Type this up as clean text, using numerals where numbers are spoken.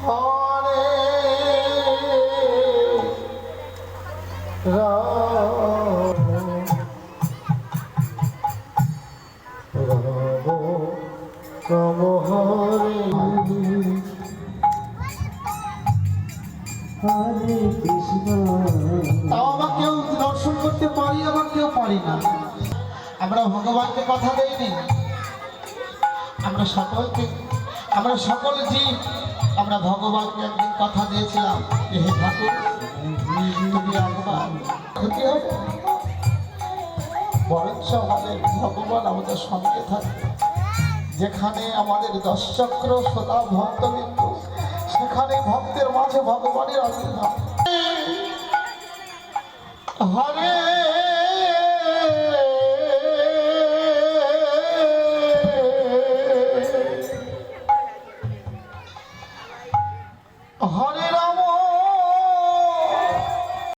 হরে রাম রাম হরে হরে কৃষ্ণ। তাও আবার কেউ দর্শন করতে পারি, আবার কেউ পারি না। আমরা ভগবানকে কথা দেইনি, আমরা সকল জীব আমরা ভগবানকে একদিন কথা দিয়েছিলাম, হে ঠাকুর তুমি একবার ক্ষতি হবে, বরঞ্চ আমাদের ভগবান আমাদের সঙ্গে থাকবে। যেখানে আমাদের দশচক্র সদা ভক্তবৃন্দ, সেখানে ভক্তের মাঝে ভগবানের আবির্ভাব। হরে হরে রাম